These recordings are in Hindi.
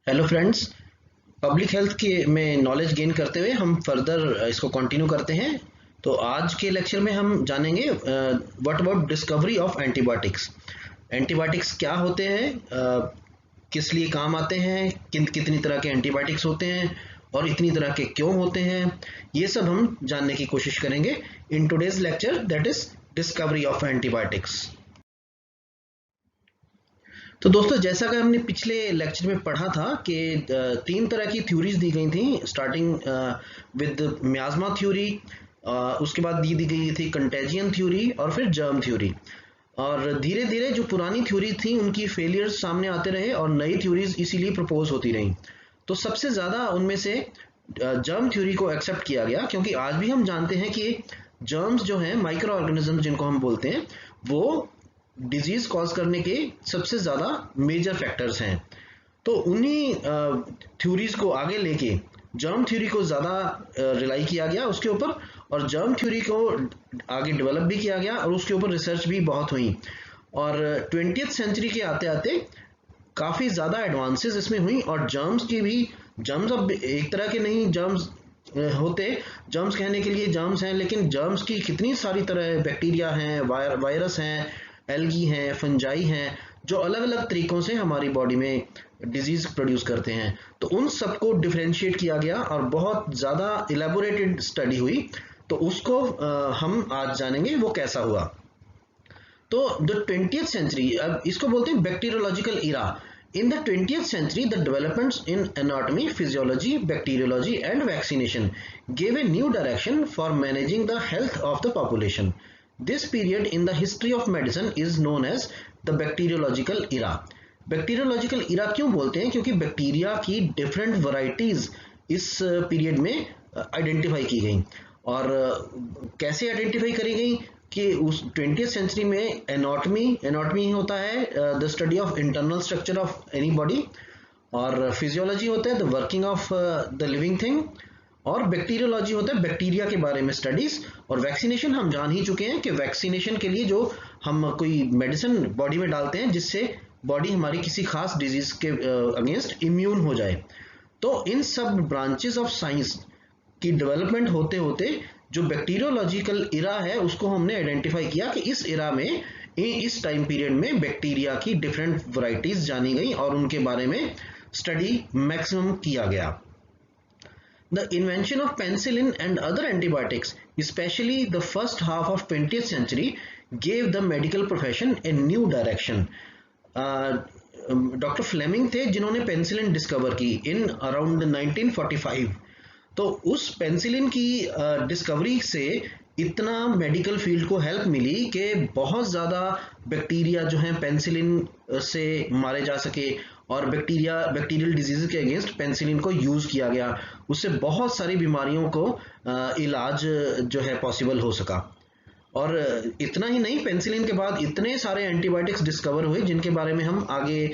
Hello friends. पब्लिक हेल्थ के में नॉलेज गेन करते हुए हम फर्दर इसको कंटिन्यू करते हैं। तो आज के लेक्चर में हम जानेंगे what about discovery of antibiotics. Antibiotics क्या होते हैं, किस लिए काम आते हैं, कितनी तरह के एंटीबायोटिक्स होते हैं और इतनी तरह के क्यों होते हैं, ये सब हम जानने की कोशिश करेंगे in today's lecture, that is discovery of antibiotics. तो दोस्तों, जैसा कि हमने पिछले लेक्चर में पढ़ा था कि तीन तरह की थ्योरीज दी गई थी, स्टार्टिंग विद मियाज़मा थ्योरी, उसके बाद दी गई थी कंटेजियन थ्योरी और फिर जर्म थ्योरी। और धीरे धीरे जो पुरानी थ्योरी थी उनकी फेलियर्स सामने आते रहे और नई थ्योरीज इसीलिए प्रपोज होती रही। तो सबसे ज़्यादा उनमें से जर्म थ्योरी को एक्सेप्ट किया गया, क्योंकि आज भी हम जानते हैं कि जर्म्स जो हैं, माइक्रो ऑर्गेनिज्म जिनको हम बोलते हैं, वो डिजीज कॉज करने के सबसे ज़्यादा मेजर फैक्टर्स हैं। तो उन्हीं थ्योरीज को आगे लेके जर्म थ्योरी को ज़्यादा रिलाई किया गया उसके ऊपर, और जर्म थ्योरी को आगे डेवलप भी किया गया और उसके ऊपर रिसर्च भी बहुत हुई। और 20th सेंचुरी के आते आते काफ़ी ज़्यादा एडवांसेस इसमें हुई, और जर्म्स की भी, जर्म्स अब एक तरह के नहीं जर्म्स होते, जर्म्स कहने के लिए जर्म्स हैं, लेकिन जर्म्स की कितनी सारी तरह, बैक्टीरिया हैं, वायरस हैं, एल्गी हैं, फंजाई हैं, जो अलग अलग तरीकों से हमारी बॉडी में डिजीज प्रोड्यूस करते हैं। तो उन सबको डिफ्रेंशिएट किया गया और बहुत ज़्यादा इलेबोरेटेड स्टडी हुई। तो उसको हम आज जानेंगे वो कैसा हुआ। तो द 20th सेंचुरी, अब इसको बोलते हैं bacteriological era. In the 20th century, the developments in anatomy, physiology, bacteriology, and vaccination gave a new direction for managing the health of the population. This period in the history of medicine is known as the bacteriological era. Bacteriological era क्यों बोलते हैं? क्योंकि बैक्टीरिया की डिफरेंट वैरायटीज इस पीरियड में आइडेंटिफाई की गई। और कैसे आइडेंटिफाई करी गई कि उस 20th सेंचुरी में एनाटॉमी होता है the study of internal structure of any body, और फिजियोलॉजी होता है the working of the living thing, और बैक्टीरियोलॉजी होता है बैक्टीरिया के बारे में स्टडीज। और वैक्सीनेशन हम जान ही चुके हैं कि वैक्सीनेशन के लिए जो हम कोई मेडिसिन बॉडी में डालते हैं जिससे बॉडी हमारी किसी खास डिजीज के अगेंस्ट इम्यून हो जाए। तो इन सब ब्रांचेस ऑफ साइंस की डेवलपमेंट होते होते जो बैक्टीरियोलॉजिकल इरा है उसको हमने आइडेंटिफाई किया कि इस इरा में, इस टाइम पीरियड में बैक्टीरिया की डिफरेंट वैरायटीज जानी गई और उनके बारे में स्टडी मैक्सिमम किया गया। The invention of penicillin and other antibiotics, especially the first half of 20th century, gave the medical profession a new direction. Doctor Fleming थे जिन्होंने पेनिसिलिन डिस्कवर की इन अराउंड 1945। तो उस पेनिसिलिन की डिस्कवरी से इतना मेडिकल फील्ड को हेल्प मिली कि बहुत ज़्यादा बैक्टीरिया जो हैं पेनिसिलिन से मारे जा सके, और बैक्टीरियल डिजीज के अगेंस्ट पेनिसिलिन को यूज़ किया गया। उससे बहुत सारी बीमारियों को इलाज जो है पॉसिबल हो सका। और इतना ही नहीं, पेनिसिलिन के बाद इतने सारे एंटीबायोटिक्स डिस्कवर हुए जिनके बारे में हम आगे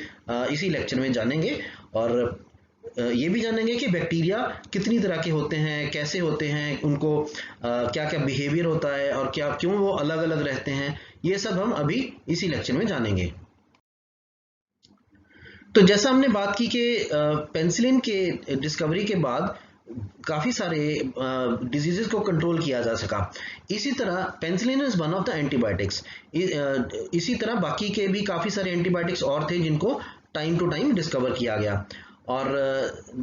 इसी लेक्चर में जानेंगे। और ये भी जानेंगे कि बैक्टीरिया कितनी तरह के होते हैं, कैसे होते हैं, उनको क्या क्या बिहेवियर होता है और क्या क्यों वो अलग अलग रहते हैं, ये सब हम अभी इसी लेक्चर में जानेंगे। तो जैसा हमने बात की कि पेनिसिलिन के डिस्कवरी के बाद काफ़ी सारे डिजीजेस को कंट्रोल किया जा सका। इसी तरह penicillin is one of the antibiotics. इसी तरह बाकी के भी काफ़ी सारे एंटीबायोटिक्स और थे जिनको टाइम टू टाइम डिस्कवर किया गया। और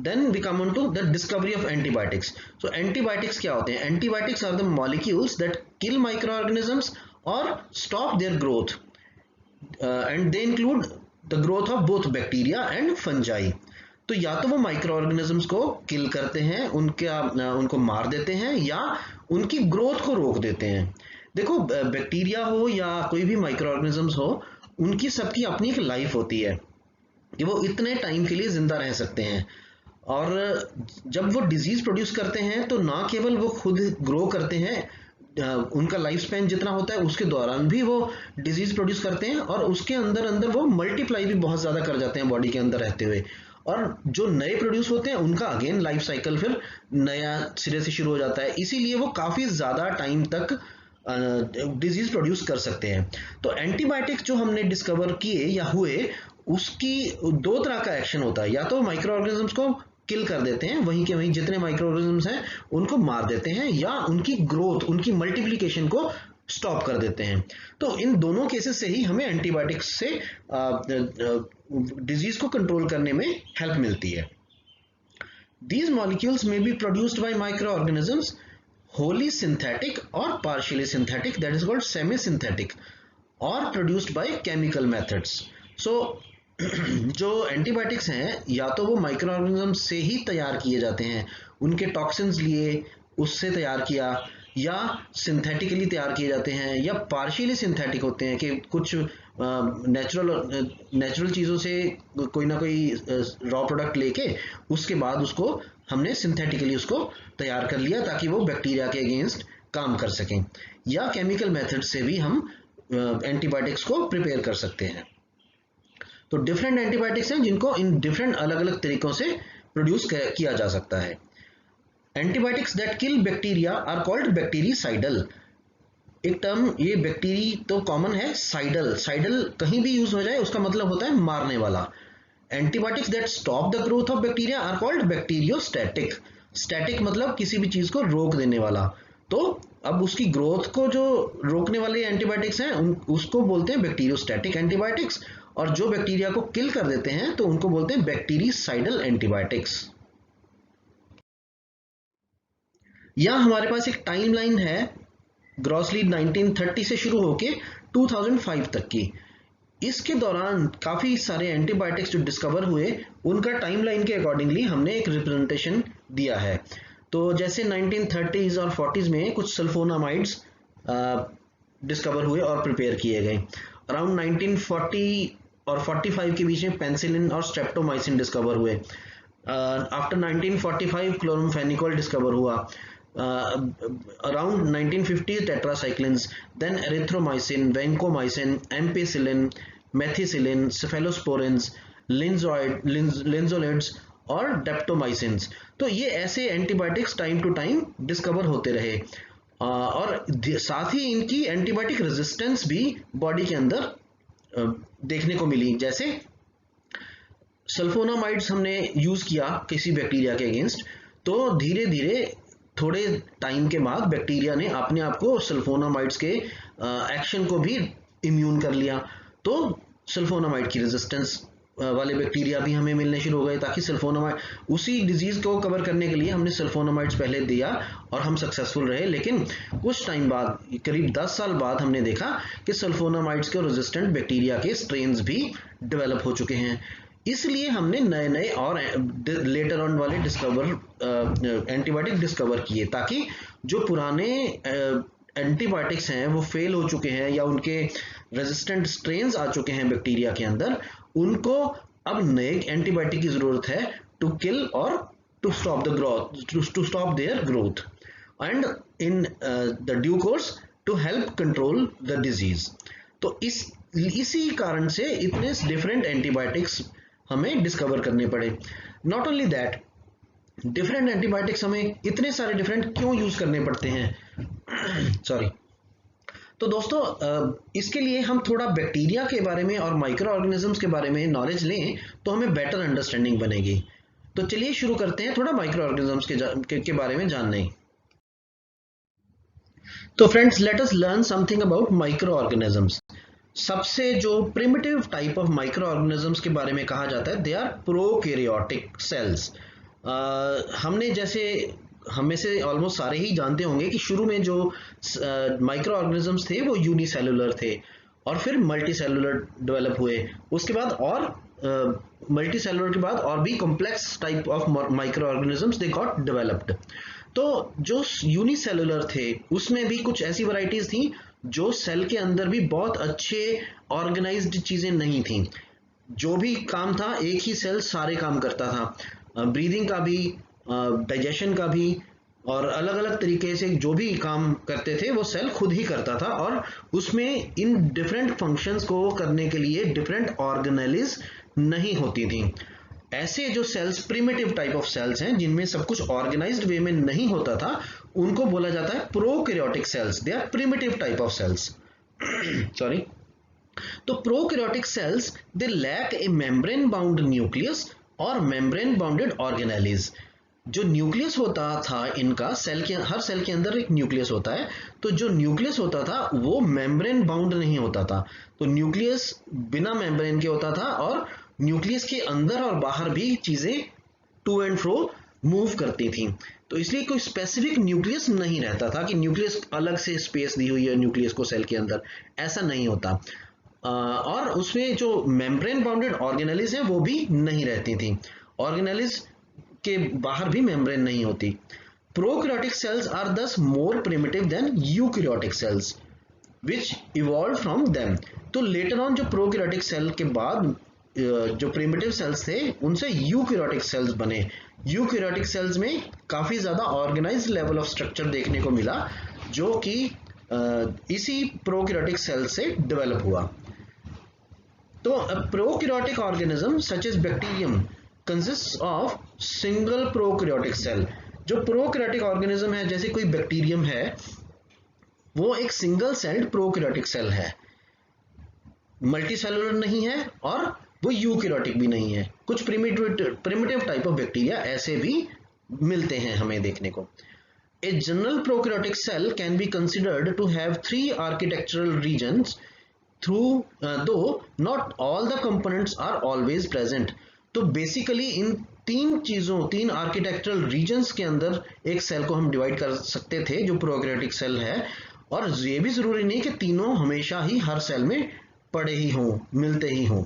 then we come on to the discovery of antibiotics. So antibiotics क्या होते हैं? Antibiotics are the molecules that kill micro organisms और stop their growth, and they include the growth of both bacteria and fungi. तो या तो वो माइक्रो ऑर्गेनिजम्स को किल करते हैं, उनको मार देते हैं, या उनकी ग्रोथ को रोक देते हैं। देखो, बैक्टीरिया हो या कोई भी माइक्रो ऑर्गेनिजम्स हो, उनकी सबकी अपनी एक लाइफ होती है कि वो इतने टाइम के लिए जिंदा रह सकते हैं। और जब वो डिजीज प्रोड्यूस करते हैं तो ना केवल वो खुद ग्रो करते हैं, उनका लाइफ स्पैन जितना होता है उसके दौरान भी वो डिजीज प्रोड्यूस करते हैं, और उसके अंदर अंदर वो मल्टीप्लाई भी बहुत ज़्यादा कर जाते हैं बॉडी के अंदर रहते हुए। और जो नए प्रोड्यूस होते हैं उनका अगेन लाइफ साइकिल फिर नया सिरे से शुरू हो जाता है, इसीलिए वो काफ़ी ज़्यादा टाइम तक डिजीज प्रोड्यूस कर सकते हैं। तो एंटीबायोटिक्स जो हमने डिस्कवर किए या हुए, उसकी दो तरह का एक्शन होता है, या तो माइक्रो ऑर्गेनिजम्स को किल कर देते हैं, वहीं के वहीं जितने माइक्रो ऑर्गेनिजम्स हैं उनको मार देते हैं, या उनकी ग्रोथ, उनकी मल्टीप्लिकेशन को स्टॉप कर देते हैं। तो इन दोनों केसेस से ही हमें एंटीबायोटिक्स से डिजीज को कंट्रोल करने में हेल्प मिलती है। These molecules may be produced by microorganisms, wholly synthetic or partially synthetic, that is called semi-synthetic, or produced by chemical methods. So जो एंटीबायोटिक्स हैं या तो वो माइक्रो ऑर्गेनिज्म से ही तैयार किए जाते हैं, उनके टॉक्सिन्स लिए उससे तैयार किया, या सिंथेटिकली तैयार किए जाते हैं, या पार्शियली सिंथेटिक होते हैं कि कुछ नेचुरल चीज़ों से कोई ना कोई रॉ प्रोडक्ट लेके उसके बाद उसको हमने सिंथेटिकली उसको तैयार कर लिया ताकि वो बैक्टीरिया के अगेंस्ट काम कर सकें, या केमिकल मेथड से भी हम एंटीबायोटिक्स को प्रिपेयर कर सकते हैं। तो डिफरेंट एंटीबायोटिक्स हैं जिनको इन डिफरेंट अलग अलग तरीकों से प्रोड्यूस किया जा सकता है। Antibiotics that kill bacteria are called bactericidal. एक टर्म ये बैक्टीरी तो कॉमन है, साइडल, साइडल कहीं भी यूज हो जाए उसका मतलब होता है मारने वाला। Antibiotics that stop the growth of bacteria are called bacteriostatic. Static मतलब किसी भी चीज को रोक देने वाला। तो अब उसकी ग्रोथ को जो रोकने वाले एंटीबायोटिक्स हैं उसको बोलते हैं बैक्टीरियोस्टैटिक एंटीबायोटिक्स, और जो बैक्टीरिया को किल कर देते हैं तो उनको बोलते हैं बैक्टीरिसाइडल एंटीबायोटिक्स। यहाँ हमारे पास एक टाइमलाइन है ग्रॉसली 1930 से शुरू होके 2005 तक की। इसके दौरान काफी सारे एंटीबायोटिक्स जो डिस्कवर हुए उनका टाइमलाइन के अकॉर्डिंगली हमने एक रिप्रेजेंटेशन दिया है। तो जैसे 1930s और 40s में कुछ सल्फोनामाइड्स डिस्कवर हुए और प्रिपेयर किए गए। अराउंड 1940 और 45 के बीच में पेनिसिलिन और स्ट्रेप्टोमाइसिन डिस्कवर हुए। आफ्टर 1945 क्लोरमफेनिकोल डिस्कवर हुआ। Around 1950 tetracyclines, then erythromycin, vancomycin, ampicillin, methicillin, cephalosporins, linzolids और डेप्टोमाइसिन्स। तो ये ऐसे antibiotics time to time discover होते रहे, और साथ ही इनकी एंटीबायोटिक रेजिस्टेंस भी बॉडी के अंदर देखने को मिली। जैसे सल्फोनामाइड्स हमने यूज किया किसी बैक्टीरिया के अगेंस्ट, तो धीरे धीरे थोड़े टाइम के बाद बैक्टीरिया ने अपने आप को सल्फोनामाइड्स के एक्शन को भी इम्यून कर लिया। तो सल्फोनामाइड की रेजिस्टेंस वाले बैक्टीरिया भी हमें मिलने शुरू हो गए, ताकि सल्फोनामाइड उसी डिजीज को कवर करने के लिए हमने सल्फोनामाइड्स पहले दिया और हम सक्सेसफुल रहे। लेकिन कुछ टाइम बाद, करीब 10 साल बाद, हमने देखा कि सल्फोनामाइड्स के रेजिस्टेंट बैक्टीरिया के स्ट्रेन्स भी डेवलप हो चुके हैं। इसलिए हमने नए नए और लेटर ऑन वाले एंटीबायोटिक डिस्कवर किए, ताकि जो पुराने एंटीबायोटिक्स हैं वो फेल हो चुके हैं या उनके रेजिस्टेंट स्ट्रेन्स आ चुके हैं बैक्टीरिया के अंदर, उनको अब नए एंटीबायोटिक की जरूरत है टू किल और to stop the growth, to stop their growth and in the due course to help control the disease. तो इसी कारण से इतने डिफरेंट एंटीबायोटिक्स हमें डिस्कवर करने पड़े। Not only that, different antibiotics हमें इतने सारे डिफरेंट क्यों यूज करने पड़ते हैं सॉरी। तो दोस्तों, इसके लिए हम थोड़ा बैक्टीरिया के बारे में और माइक्रो ऑर्गेनिजम्स के बारे में नॉलेज लें तो हमें बेटर अंडरस्टैंडिंग बनेगी। तो चलिए शुरू करते हैं थोड़ा माइक्रो ऑर्गेनिजम्स के बारे में जानने। तो friends, let us learn something about micro organisms. सबसे जो primitive type of micro organisms के बारे में कहा जाता है, दे आर प्रोकैरियोटिक सेल्स। हम में से ऑलमोस्ट सारे ही जानते होंगे कि शुरू में जो माइक्रो ऑर्गेनिजम्स थे वो यूनिसेलुलर थे, और फिर मल्टी सेलुलर डेवलप हुए। उसके बाद और मल्टी सेलुलर के बाद और भी complex type of micro organisms they got developed. तो जो यूनिसेलुलर थे उसमें भी कुछ ऐसी वैरायटीज थी जो सेल के अंदर भी बहुत अच्छे ऑर्गेनाइज्ड चीजें नहीं थी। जो भी काम था, एक ही सेल सारे काम करता था, ब्रीदिंग का भी, डाइजेशन का भी, और अलग अलग तरीके से जो भी काम करते थे वो सेल खुद ही करता था, और उसमें इन डिफरेंट फंक्शंस को करने के लिए डिफरेंट ऑर्गेनेलिज नहीं होती थी। ऐसे जो cells primitive type of cells हैं जिनमें सब कुछ ऑर्गेनाइज्ड वे में नहीं होता था, उनको बोला जाता है prokaryotic cells. They are primitive type of cells sorry. तो prokaryotic cells they lack a membrane bound nucleus और मेम्ब्रेन बाउंडेड ऑर्गेनेलिज। जो न्यूक्लियस होता था इनका, सेल के हर सेल के अंदर एक न्यूक्लियस होता है, तो जो न्यूक्लियस होता था वो मेम्ब्रेन बाउंड नहीं होता था। तो न्यूक्लियस बिना मेम्ब्रेन के होता था और न्यूक्लियस के अंदर और बाहर भी चीजें टू एंड फ्रो मूव करती थी। तो इसलिए कोई स्पेसिफिक न्यूक्लियस नहीं रहता था कि न्यूक्लियस अलग से स्पेस दी हुई है न्यूक्लियस को सेल के अंदर, ऐसा नहीं होता। और उसमें जो मेम्ब्रेन बाउंडेड ऑर्गेनेलिज है वो भी नहीं रहती थी। ऑर्गेनेलिज के बाहर भी मेम्ब्रेन नहीं होती। Prokaryotic cells are thus more primitive than eukaryotic cells which evolve from them. तो लेटर ऑन जो प्रोकैरियोटिक सेल के बाद जो प्रिमिटिव सेल्स थे उनसे यूकैरियोटिक सेल्स बने। यूकैरियोटिक सेल्स में काफी ज्यादा ऑर्गेनाइज्ड लेवल ऑफ स्ट्रक्चर देखने को मिला जो कि इसी प्रोकैरियोटिक सेल से डेवलप हुआ। तो a prokaryotic organism such as bacterium consists of single prokaryotic cell। जो प्रोकैरियोटिक ऑर्गेनिज्म है जैसे कोई बैक्टीरियम है वो एक सिंगल सेल्ड प्रोकैरियोटिक सेल है, मल्टीसेलुलर नहीं है और वो यूकैरियोटिक भी नहीं है। कुछ प्रिमिटिव टाइप ऑफ बैक्टीरिया ऐसे भी मिलते हैं हमें देखने को। A general prokaryotic cell can be considered to have three architectural regions through though not all the components are always present। तो बेसिकली इन तीन आर्किटेक्चरल रीजन्स के अंदर एक सेल को हम डिवाइड कर सकते थे जो प्रोकैरियोटिक सेल है, और ये भी जरूरी नहीं कि तीनों हमेशा ही हर सेल में पड़े ही हों, मिलते ही हों।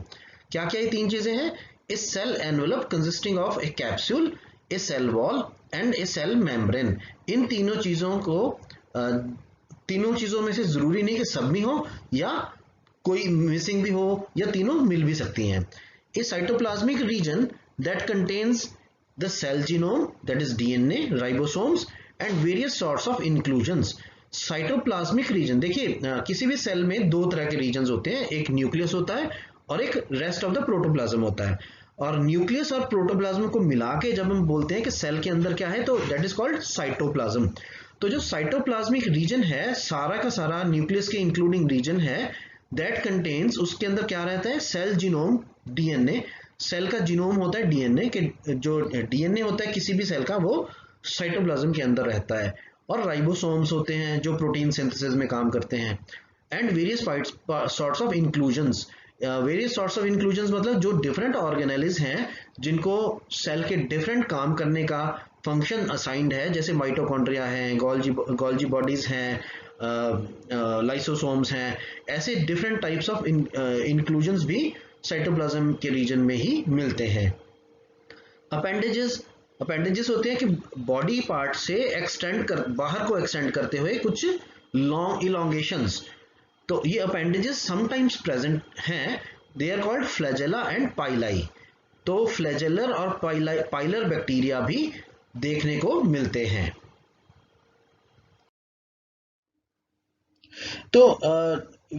क्या क्या ये तीन चीजें हैं? A cell envelope consisting of a capsule, a cell wall and a cell membrane. इन तीनों चीजों में से जरूरी नहीं कि सब में हो या कोई मिसिंग भी हो या तीनों मिल भी सकती हैं। A cytoplasmic region that contains the cell genome that is DNA, ribosomes and various sorts of inclusions. Cytoplasmic region देखिए, किसी भी सेल में दो तरह के रीजन्स होते हैं, एक न्यूक्लियस होता है और एक रेस्ट ऑफ द प्रोटोप्लाज्म होता है। और न्यूक्लियस और प्रोटोप्लाज्म को मिला के जब हम बोलते हैं कि सेल के अंदर क्या है तो दैट इज कॉल्ड साइटोप्लाज्म। तो जो साइटोप्लाज्मिक रीजन है सारा का सारा न्यूक्लियस के इंक्लूडिंग रीजन है, दैट कंटेन्स, उसके अंदर क्या रहता है? Cell genome, DNA. सेल का जीनोम होता है डीएनए के, जो डीएनए होता है किसी भी सेल का वो साइटोप्लाज्म के अंदर रहता है। और राइबोसोम्स होते हैं जो प्रोटीन सिंथेसिस में काम करते हैं। And various sorts of inclusions. Various sorts of inclusions मतलब जो डिफरेंट ऑर्गेनेलिज हैं जिनको सेल के डिफरेंट काम करने का फंक्शन असाइंड है, जैसे माइटोकॉन्ड्रिया हैं, गोल्जी बॉडीज हैं, लाइसोसोम्स हैं। ऐसे डिफरेंट टाइप्स ऑफ इंक्लूजन्स भी साइटोप्लाज्म के रीजन में ही मिलते हैं। अपेंडेजेस होते हैं कि बॉडी पार्ट से बाहर को एक्सटेंड करते हुए कुछ लॉन्ग इलोंगेशंस। तो ये अपेंडेजेस समटाइम्स प्रेजेंट हैं, they are called flagella and pili. तो फ्लैजेलर और पाइलर बैक्टीरिया भी देखने को मिलते हैं। तो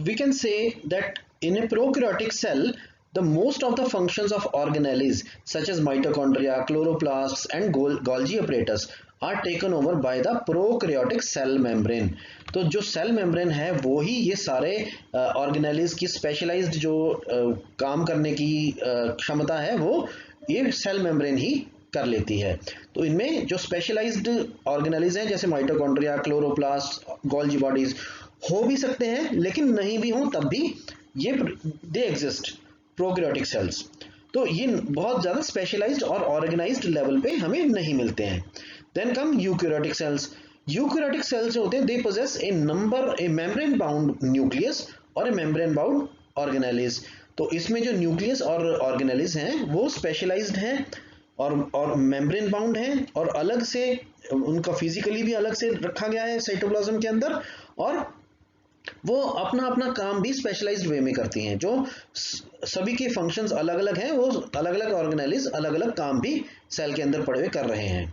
we can say that in a prokaryotic cell the most of the functions of organelles such as mitochondria, chloroplasts and Golgi apparatus are taken over by the prokaryotic cell membrane। तो जो सेल मेम्ब्रेन है वो ही ये सारे ऑर्गेनेलिज की स्पेशलाइज्ड जो काम करने की क्षमता है वो ये सेल मेम्ब्रेन ही कर लेती है। तो इनमें जो स्पेशलाइज्ड ऑर्गेनेलिज हैं जैसे माइटोकॉन्ड्रिया, क्लोरोप्लास्ट, गोल्जी बॉडीज हो भी सकते हैं लेकिन नहीं भी हो तब भी ये दे एग्जिस्ट प्रोकैरियोटिक सेल्स। तो ये बहुत ज्यादा स्पेशलाइज्ड और ऑर्गेनाइज्ड लेवल पे हमें नहीं मिलते हैं। Then come eukaryotic cells. Eukaryotic cells होते हैं they possess a membrane bound nucleus और ए मेम्ब्रेन बाउंड ऑर्गेनेलिज। तो इसमें जो न्यूक्लियस और ऑर्गेनेलिज हैं वो स्पेशलाइज्ड हैं और मेम्ब्रेन बाउंड हैं और अलग से उनका फिजिकली भी अलग से रखा गया है साइटोप्लाज्म के अंदर, और वो अपना अपना काम भी स्पेशलाइज्ड वे में करती हैं। जो सभी के फंक्शंस अलग अलग हैं, वो अलग अलग ऑर्गेनेलिज अलग अलग काम भी सेल के अंदर पड़े हुए कर रहे हैं।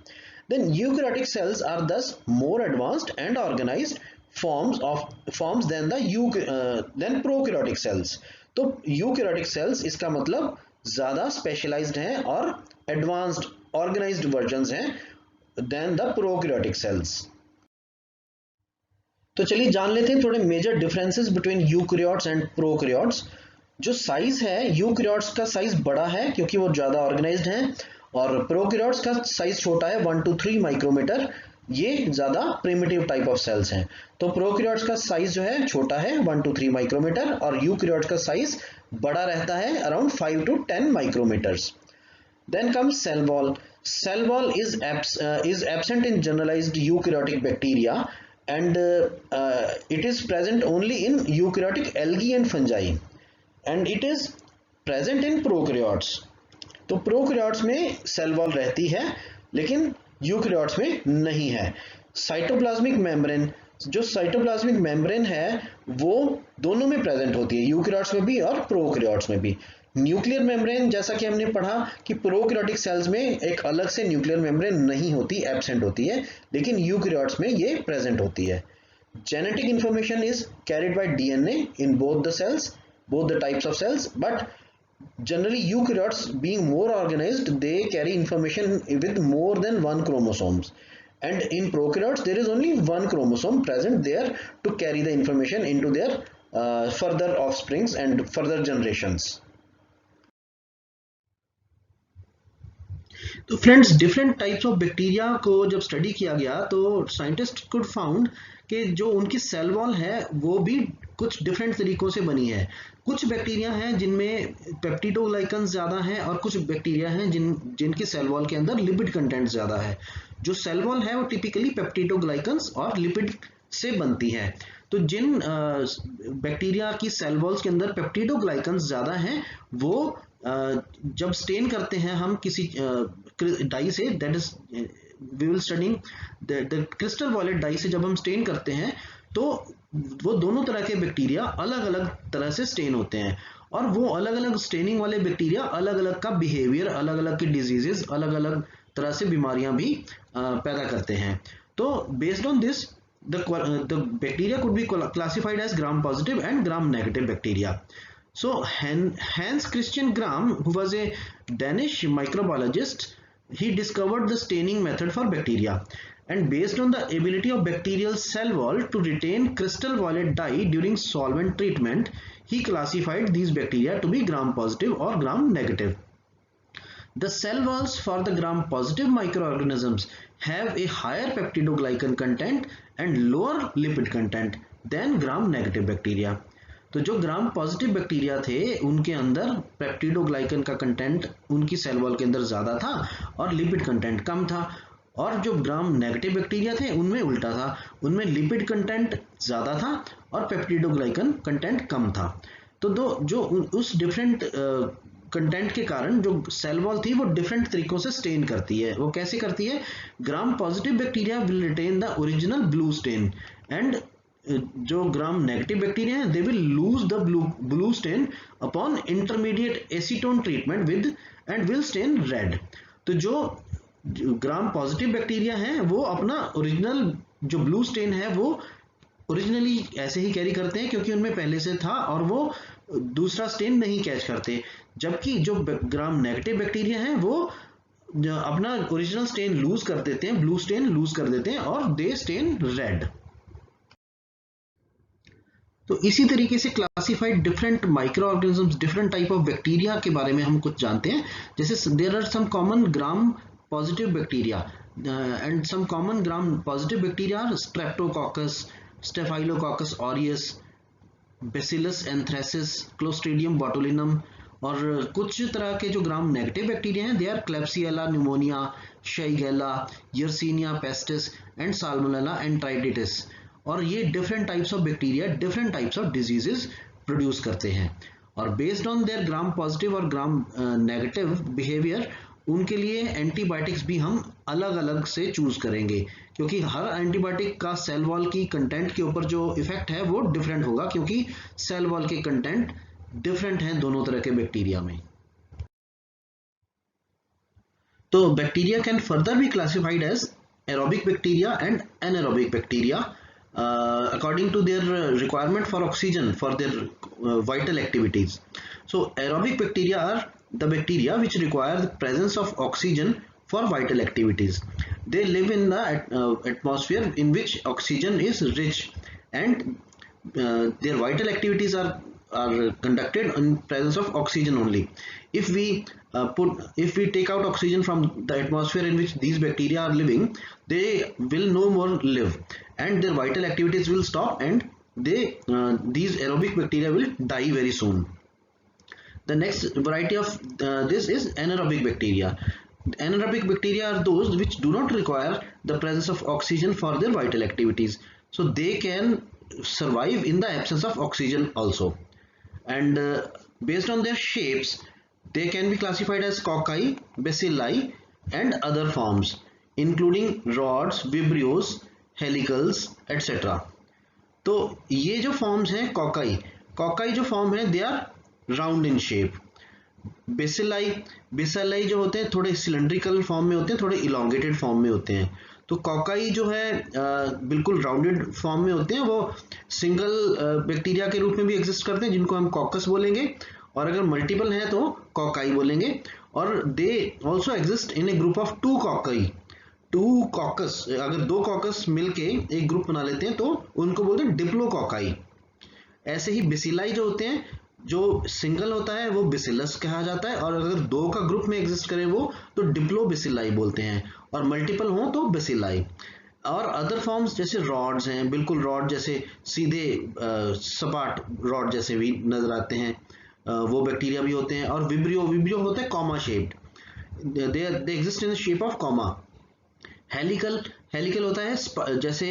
Then eukaryotic cells are thus more advanced and organised forms than prokaryotic cells. तो यूकैरियोटिक सेल्स इसका मतलब ज्यादा स्पेशलाइज्ड हैं और एडवांस्ड ऑर्गेनाइज्ड वर्जन्स हैं देन द प्रोकैरियोटिक सेल्स। तो चलिए जान लेते हैं थोड़े major differences between eukaryotes and prokaryotes. जो साइज है, यूकैरियोट्स का साइज बड़ा है क्योंकि वो ज़्यादा ऑर्गेनाइज्ड हैं, और प्रोकैरियोट्स का साइज छोटा है 1 to 3 माइक्रोमीटर। ये ज़्यादा प्रिमिटिव टाइप ऑफ सेल्स हैं। तो प्रोकैरियोट्स का साइज जो है छोटा है 1 to 3 माइक्रोमीटर, और यूकैरियोट्स का साइज बड़ा रहता है around 5 to 10 micrometres. Then comes cell wall. Cell wall is absent in generalized eukaryotic bacteria, and it is present only in eukaryotic algae and fungi, and it is present in prokaryotes. तो प्रोकैरियोट्स में सेल वॉल रहती है लेकिन यूकैरियोट्स में नहीं है। साइटोप्लाज्मिक मेम्ब्रेन, जो साइटोप्लाज्मिक मेम्ब्रेन है वो दोनों में प्रेजेंट होती है, यूकैरियोट्स में भी और प्रोकैरियोट्स में भी। न्यूक्लियर मेम्ब्रेन, जैसा कि हमने पढ़ा कि प्रोकैरियोटिक सेल्स में एक अलग से न्यूक्लियर मेम्ब्रेन नहीं होती, एब्सेंट होती है, लेकिन यूकैरियोट्स में ये प्रेजेंट होती है। Genetic information is carried by DNA in both the cells, both the types of cells, but generally eukaryotes being more organized, they carry information with more than one chromosomes, and in prokaryotes there is only one chromosome present there to carry the information into their further offsprings and further generations. तो friends, different types of bacteria को जब स्टडी किया गया तो साइंटिस्ट कुड फाउंड कि जो उनकी सेल वॉल है वो भी कुछ डिफरेंट तरीकों से बनी है। कुछ बैक्टीरिया हैं जिनमें पेप्टिडोग्लाइकन्स ज़्यादा हैं, और कुछ बैक्टीरिया हैं जिनकी सेल वॉल के अंदर लिपिड कंटेंट ज़्यादा है। जो सेल वॉल है वो टिपिकली पेप्टिडोग्लाइकन्स और लिपिड से बनती है। तो जिन बैक्टीरिया की सेल वॉल्स के अंदर पेप्टिडोग्लाइकन्स ज़्यादा हैं वो जब स्टेन करते हैं हम किसी डाई से, that is we will studying the crystal violet dye से, जब हम स्टेन करते हैं तो वो दोनों तरह के बैक्टीरिया अलग अलग तरह से स्टेन होते हैं, और वो अलग अलग स्टेनिंग वाले बैक्टीरिया अलग अलग का बिहेवियर, अलग अलग की डिजीजेस, अलग अलग तरह से बीमारियां भी पैदा करते हैं। तो based on this the bacteria could be classified as gram positive and gram negative bacteria. So Hans Christian Gram, who was a Danish microbiologist, he discovered the staining method for bacteria, and based on the ability of bacterial cell wall to retain crystal violet dye during solvent treatment, he classified these bacteria to be gram positive or gram negative. The cell walls for the gram positive microorganisms have a higher peptidoglycan content and lower lipid content than gram negative bacteria. तो जो ग्राम पॉजिटिव बैक्टीरिया थे उनके अंदर पेप्टिडोग्लाइकन का कंटेंट उनकी सेल वॉल के अंदर ज़्यादा था और लिपिड कंटेंट कम था, और जो ग्राम नेगेटिव बैक्टीरिया थे उनमें उल्टा था, उनमें लिपिड कंटेंट ज़्यादा था और पेप्टिडोग्लाइकन कंटेंट कम था। तो जो उस डिफरेंट कंटेंट के कारण जो सेल वॉल थी वो डिफरेंट तरीकों से स्टेन करती है। वो कैसे करती है? Gram positive bacteria will retain the original blue stain, and जो ग्राम नेगेटिव बैक्टीरिया हैं they will lose the blue stain upon intermediate acetone treatment with and will stain red. तो जो ग्राम पॉजिटिव बैक्टीरिया हैं वो अपना ओरिजिनल जो ब्लू स्टेन है वो ओरिजिनली ऐसे ही कैरी करते हैं क्योंकि उनमें पहले से था, और वो दूसरा स्टेन नहीं कैच करते, जबकि जो ग्राम नेगेटिव बैक्टीरिया हैं वो अपना ओरिजिनल स्टेन लूज कर देते हैं, ब्लू स्टेन लूज कर देते हैं, और दे स्टेन रेड। तो इसी तरीके से classified different micro organisms, different type of bacteria के बारे में हम कुछ जानते हैं। जैसे there are some common gram positive bacteria and some common gram positive bacteria are Streptococcus, Staphylococcus aureus, Bacillus anthracis, Clostridium botulinum, और कुछ तरह के जो ग्राम नेगेटिव बैक्टीरिया हैं they are Klebsiella pneumoniae, Shigella, Yersinia pestis and Salmonella enteritis. और ये different types of bacteria different types of diseases produce करते हैं, और based on their gram positive और ग्राम नेगेटिव बिहेवियर उनके लिए एंटीबायोटिक्स भी हम अलग अलग से चूज करेंगे, क्योंकि हर एंटीबायोटिक का सेल वॉल की कंटेंट के ऊपर जो इफेक्ट है वो डिफरेंट होगा, क्योंकि सेल वॉल के कंटेंट डिफरेंट हैं दोनों तरह के बैक्टीरिया में। तो bacteria can further be classified as aerobic bacteria and anaerobic bacteria according to their requirement for oxygen for their vital activities. So aerobic bacteria are the bacteria which require the presence of oxygen for vital activities. They live in the atmosphere in which oxygen is rich, and their vital activities are conducted in presence of oxygen only. If we take out oxygen from the atmosphere in which these bacteria are living, they will no more live, and their vital activities will stop, and these aerobic bacteria will die very soon. The next variety of this is anaerobic bacteria. Anaerobic bacteria are those which do not require the presence of oxygen for their vital activities, so they can survive in the absence of oxygen also. And based on their shapes, they can be classified as cocci, bacilli, and other forms, including rods, vibrios, helicals, etc. तो ये जो फॉर्म्स हैं कॉकाई जो फॉर्म है they are round in shape. Bacilli जो होते हैं थोड़े सिलेंड्रिकल फॉर्म में होते हैं, थोड़े इलोंगेटेड फॉर्म में होते हैं. तो कॉकाई जो है बिल्कुल राउंडेड फॉर्म में होते हैं. वो सिंगल बैक्टीरिया के रूप में भी एग्जिस्ट करते हैं जिनको हम कॉकस बोलेंगे, और अगर मल्टीपल है तो कॉकाई बोलेंगे. और they also exist in a group of two coccus. अगर दो कॉकस मिलके एक ग्रुप बना लेते हैं तो उनको बोलते हैं डिप्लोकॉकाई. ऐसे ही बेसिलाई जो होते हैं, जो सिंगल होता है वो बेसिलस कहा जाता है, और अगर दो का ग्रुप में एग्जिस्ट करे वो तो डिप्लोबेसिलाई बोलते हैं, और मल्टीपल हो तो बेसिलाई. और अदर फॉर्म्स जैसे रॉड्स हैं, बिल्कुल रॉड जैसे सीधे सपाट रॉड जैसे भी नजर आते हैं, वो बैक्टीरिया भी होते हैं. और विब्रियो होता है comma shaped, they exist in the shape of comma. Helical होता है जैसे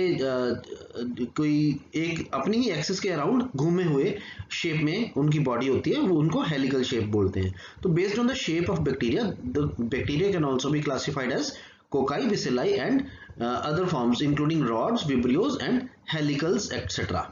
कोई एक अपनी ही एक्सिस के अराउंड घूमे हुए शेप में उनकी बॉडी होती है, वो उनको हेलिकल शेप बोलते हैं. तो based on the shape of bacteria, the bacteria can also be classified as cocci, bacilli and other forms including rods, vibrios and helicals etcetera.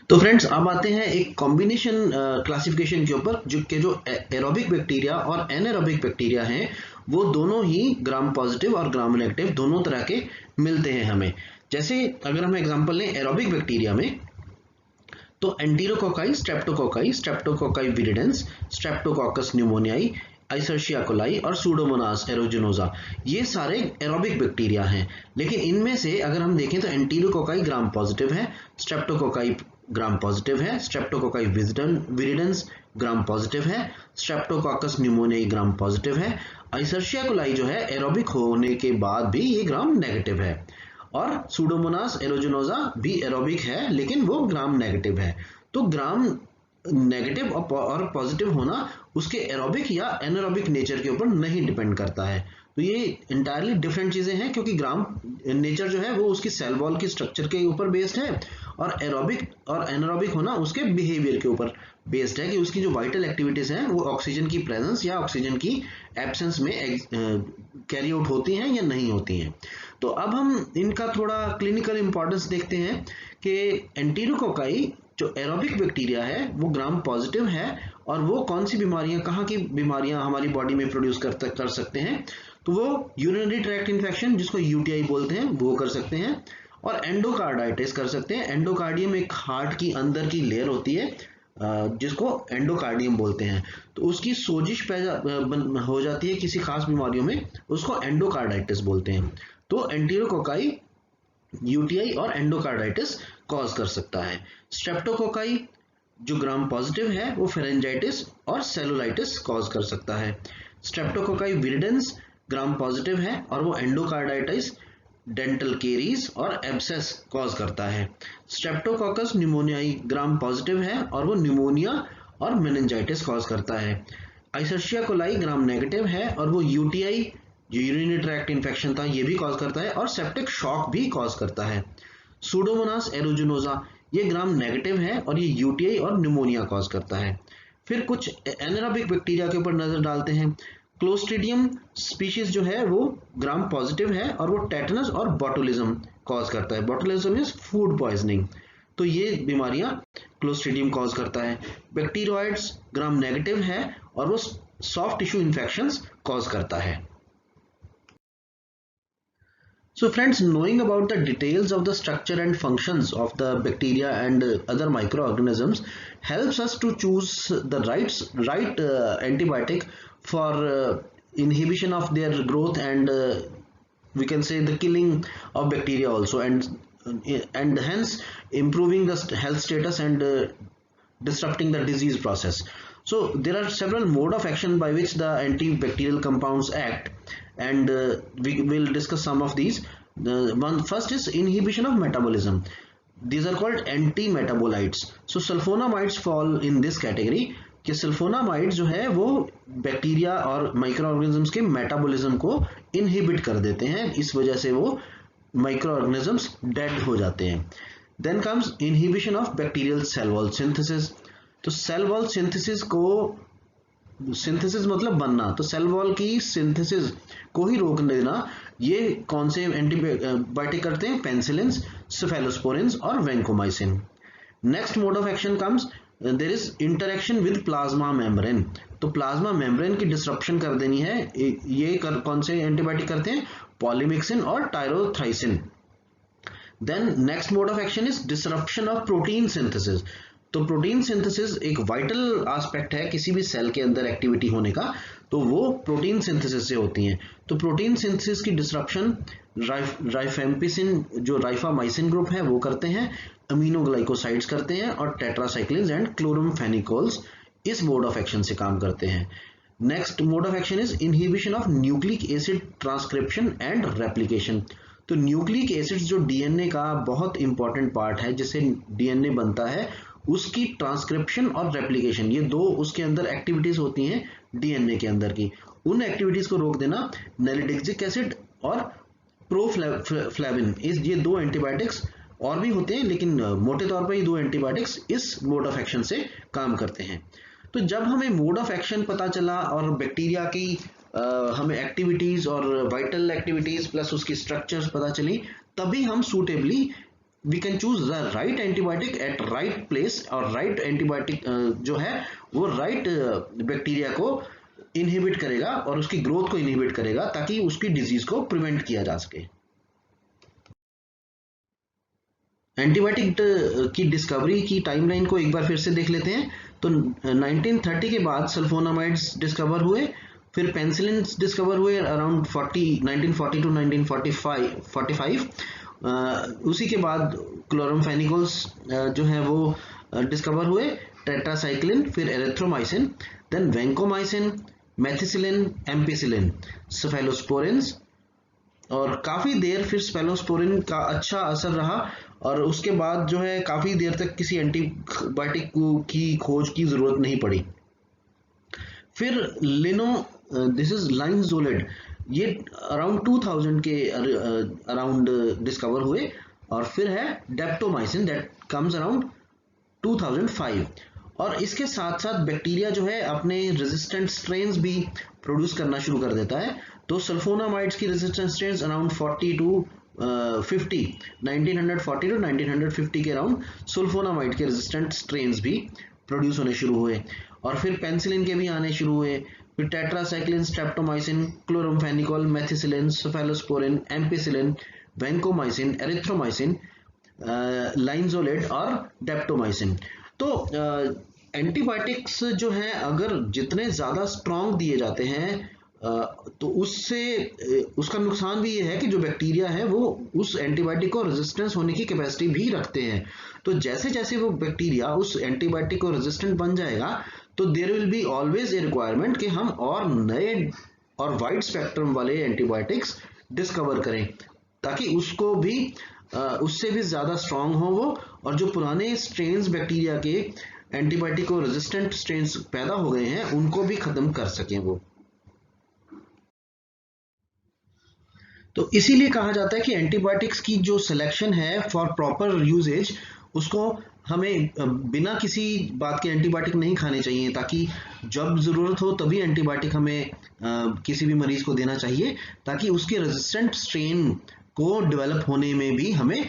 तो फ्रेंड्स अब आते हैं एक कॉम्बिनेशन क्लासिफिकेशन के ऊपर, जो एरोबिक बैक्टीरिया और एनारोबिक बैक्टीरिया हैं वो दोनों ही ग्राम पॉजिटिव और ग्राम नेगेटिव दोनों तरह के मिलते हैं हमें. जैसे अगर हम एग्जांपल लें एरोबिक बैक्टीरिया में, तो एंटेरोकोकाई, streptococci viridans, Streptococcus pneumoniae, आइसर्शिया coli और सूडोमोनास एरोजिनोजा, ये सारे एरोबिक बैक्टीरिया हैं. लेकिन इनमें से अगर हम देखें तो एंटेरोकोकाई ग्राम पॉजिटिव है, स्ट्रेप्टोकोकाई ग्राम पॉजिटिव है, स्ट्रेप्टोकोकाई विरिडेंस ग्राम पॉजिटिव है, स्ट्रेप्टोकोकस न्यूमोनियाई ग्राम पॉजिटिव है, आइसर्शिया कोलाई जो है एरोबिक होने के बाद भी ये ग्राम नेगेटिव है, और सूडोमोनास एरोजिनोजा भी एरोबिक है लेकिन वो ग्राम नेगेटिव है. तो ग्राम नेगेटिव और पॉजिटिव होना उसके एरोबिक या एनारोबिक नेचर के ऊपर नहीं डिपेंड करता है. तो ये इंटायरली डिफरेंट चीजें हैं, क्योंकि ग्राम नेचर जो है वो उसकी सेल वॉल की स्ट्रक्चर के ऊपर बेस्ड है, और एरोबिक और एनारोबिक होना उसके बिहेवियर के ऊपर बेस्ड है कि उसकी जो वाइटल एक्टिविटीज हैं वो ऑक्सीजन की प्रेजेंस या ऑक्सीजन की एब्सेंस में कैरी आउट होती हैं या नहीं होती हैं. तो अब हम इनका थोड़ा क्लिनिकल इंपॉर्टेंस देखते हैं कि एंटेरोकोकाई जो एरोबिक बैक्टीरिया है वो ग्राम पॉजिटिव है, और वो कौन सी बीमारियां, कहाँ की बीमारियां हमारी बॉडी में प्रोड्यूस कर सकते हैं. तो वो यूरिनरी ट्रैक्ट इन्फेक्शन जिसको यूटीआई बोलते हैं वो कर सकते हैं, और एंडोकार्डाइटिस कर सकते हैं. एंडोकार्डियम एक हार्ट की अंदर की लेयर होती है जिसको एंडोकार्डियम बोलते हैं, तो उसकी सोजिश पैदा हो जाती है किसी खास बीमारियों में, उसको एंडोकार्डाइटिस बोलते हैं. तो एंटेरोकोकाई यूटीआई और एंडोकार्डाइटिस कॉज कर सकता है. स्ट्रेप्टोकोकाई जो ग्राम पॉजिटिव है वो फेरेंजाइटिस और सेलुलाइटिस कॉज कर सकता है. स्ट्रेप्टोकोकाई विरिडेंस ग्राम पॉजिटिव है और वो एंडोकार्डाइटिस, डेंटल केरीज और एब्सेस कॉज करता है. स्ट्रेप्टोकोकस न्यूमोनियाई ग्राम पॉजिटिव है और वो न्यूमोनिया और मेनिंजाइटिस कॉज करता है. आइसर्शिया कोलाई ग्राम नेगेटिव है और वो यूटीआई जो यूरिनरी ट्रैक्ट इन्फेक्शन था ये भी कॉज करता है, और सेप्टिक शॉक भी कॉज करता है. सूडोमोनास एरोजिनोजा ये ग्राम नेगेटिव है और ये यूटीआई और न्यूमोनिया कॉज करता है. फिर कुछ एनारोबिक बैक्टीरिया के ऊपर नजर डालते हैं. क्लोस्ट्रीडियम स्पीशीज जो है वो ग्राम पॉजिटिव है और वो टेटनस और बॉटुलिज्म कॉज करता है. बॉटुलिज्म इज फूड पॉइजनिंग, तो ये बीमारियां क्लोस्ट्रीडियम कॉज करता है. बैक्टीरियोइड्स ग्राम नेगेटिव है और वो सॉफ्ट टिश्यू इन्फेक्शंस कॉज करता है. So friends, knowing about the details of the structure and functions of the bacteria and other microorganisms helps us to choose the right antibiotic for inhibition of their growth and we can say the killing of bacteria also, and hence improving the health status and disrupting the disease process. So there are several mode of action by which the antibacterial compounds act, and we will discuss some of these. The one first is inhibition of metabolism. These are called anti-metabolites. So sulfonamides fall in this category कि सल्फोनामाइड जो है वो बैक्टीरिया और माइक्रो ऑर्गेनिजम्स के मेटाबॉलिज्म को इनहिबिट कर देते हैं, इस वजह से वो माइक्रो ऑर्गेनिजम्स डेड हो जाते हैं. Then comes inhibition of bacterial cell wall synthesis. तो सेल वॉल सिंथेसिस को, सिंथेसिस मतलब बनना, तो सेल वॉल की सिंथेसिस को ही रोक देना. ये कौन से एंटीबायोटिक करते हैं? पेनिसिलिन्स, सेफेलोस्पोरिन्स और vancomycin. Next mode of action comes there is interaction with plasma membrane. तो प्लाज्मा मेम्ब्रेन की डिसरप्शन कर देनी है. ये कौन से एंटीबायोटिक करते हैं? पॉलीमिक्सिन और tyrothricin. Then next mode of action is disruption of protein synthesis. तो प्रोटीन सिंथेसिस एक वाइटल एस्पेक्ट है किसी भी सेल के अंदर एक्टिविटी होने का, तो वो प्रोटीन सिंथेसिस से होती हैं. तो प्रोटीन सिंथेसिस की डिसरप्शन राइफेम्पिसिन जो राइफामाइसिन ग्रुप है वो करते हैं, अमीनोग्लाइकोसाइड्स करते हैं और टेट्रासाइक्लिन्स एंड क्लोरमफेनिकोल्स इस मोड ऑफ एक्शन से काम करते हैं. Next mode of action is inhibition of nucleic acid transcription and replication. तो न्यूक्लिक एसिड्स जो डीएनए का बहुत इंपॉर्टेंट पार्ट है, जिससे डीएनए बनता है, उसकी ट्रांसक्रिप्शन और रेप्लिकेशन, ये दो उसके अंदर एक्टिविटीज होती हैं डीएनए के अंदर की. उन एक्टिविटीज को रोक देना नेलिडिक्सिक एसिड और प्रोफ्लेविन, ये दो एंटीबायोटिक्स और भी होते हैं, लेकिन मोटे तौर पर ये दो एंटीबायोटिक्स इस मोड ऑफ एक्शन से काम करते हैं. तो जब हमें मोड ऑफ एक्शन पता चला और बैक्टीरिया की हमें एक्टिविटीज और वाइटल एक्टिविटीज प्लस उसकी स्ट्रक्चर्स पता चली, तभी हम suitably we can choose the right antibiotic at right place, और राइट एंटीबायोटिक जो है वो राइट बैक्टीरिया को इनहिबिट करेगा और उसकी ग्रोथ को इनहिबिट करेगा, ताकि उसकी डिजीज को प्रिवेंट किया जा सके. एंटीबायोटिक की डिस्कवरी की टाइमलाइन को एक बार फिर से देख लेते हैं. तो 1930 के बाद सल्फोनामाइड्स डिस्कवर हुए, फिर पेनिसिलिन डिस्कवर हुए अराउंड 1940 टू 1945. उसी के बाद क्लोरमफेनिकोल्स जो है वो डिस्कवर हुए, टेट्रासाइक्लिन, फिर erythromycin, then vancomycin, methicillin, ampicillin, cephalosporins, और काफ़ी देर फिर स्पेलोस्पोरिन का अच्छा असर रहा, और उसके बाद जो है काफ़ी देर तक किसी एंटीबायोटिक की खोज की ज़रूरत नहीं पड़ी. फिर दिस इज लाइनज़ोलिड, ये अराउंड 2000 के अराउंड डिस्कवर हुए, और फिर है डेप्टोमाइसिन दैट कम्स अराउंड 2005. और इसके साथ साथ बैक्टीरिया जो है अपने रेजिस्टेंट स्ट्रेन्स भी प्रोड्यूस करना शुरू कर देता है. तो सल्फोनामाइड्स की resistant strains around 40 to 50, 1940 to 1950 के अराउंड सल्फोनामाइड के रेजिस्टेंट स्ट्रेन्स भी प्रोड्यूस होने शुरू हुए, और फिर पेनिसिलिन के भी आने शुरू हुए, फिर tetracycline, streptomycin, chloramphenicol, methicillin, cephalosporin, ampicillin, vancomycin, erythromycin, linezolid और डेप्टोमाइसिन. तो एंटीबायोटिक्स जो हैं अगर जितने ज़्यादा स्ट्रॉन्ग दिए जाते हैं तो उसका नुकसान भी ये है कि जो बैक्टीरिया है वो उस एंटीबायोटिक को रेजिस्टेंस होने की कैपेसिटी भी रखते हैं. तो जैसे जैसे वो बैक्टीरिया उस एंटीबायोटिक को रेजिस्टेंट बन जाएगा, तो there will be always a requirement कि हम और नए और वाइड स्पेक्ट्रम वाले एंटीबायोटिक्स डिस्कवर करें, ताकि उसको भी उससे भी ज़्यादा स्ट्रॉन्ग हो वो, और जो पुराने स्ट्रेन्स बैक्टीरिया के एंटीबायोटिक को रेजिस्टेंट स्ट्रेन्स पैदा हो गए हैं उनको भी ख़त्म कर सकें वो. तो इसीलिए कहा जाता है कि एंटीबायोटिक्स की जो सिलेक्शन है फॉर प्रॉपर यूजेज, उसको हमें बिना किसी बात के एंटीबायोटिक नहीं खाने चाहिए, ताकि जब ज़रूरत हो तभी एंटीबायोटिक हमें किसी भी मरीज को देना चाहिए, ताकि उसके रेजिस्टेंट स्ट्रेन को डेवलप होने में भी हमें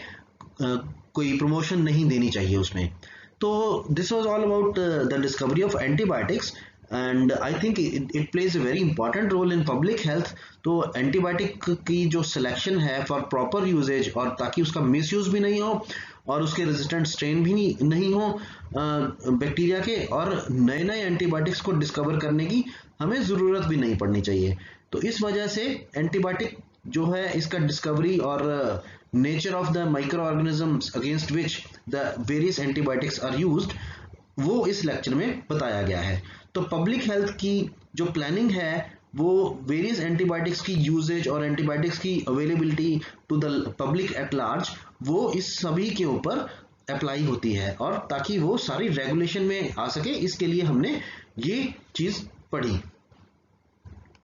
कोई प्रमोशन नहीं देनी चाहिए उसमें. तो this was all about the discovery of antibiotics, and I think it plays a very important role in public health. तो एंटीबायोटिक की जो सिलेक्शन है फॉर प्रॉपर यूजेज, और ताकि उसका मिसयूज भी नहीं हो और उसके रेजिस्टेंट स्ट्रेन भी नहीं हो बैक्टीरिया के, और नए नए एंटीबायोटिक्स को डिस्कवर करने की हमें ज़रूरत भी नहीं पड़नी चाहिए. तो इस वजह से एंटीबायोटिक जो है इसका डिस्कवरी और nature of the micro organisms against which the various antibiotics are used, वो इस लेक्चर में बताया गया है। तो पब्लिक हेल्थ की जो प्लानिंग है वो वेरियस एंटीबायोटिक्स की यूजेज और एंटीबायोटिक्स की availability to the public at large, वो इस सभी के ऊपर अप्लाई होती है, और ताकि वो सारी रेगुलेशन में आ सके इसके लिए हमने ये चीज पढ़ी।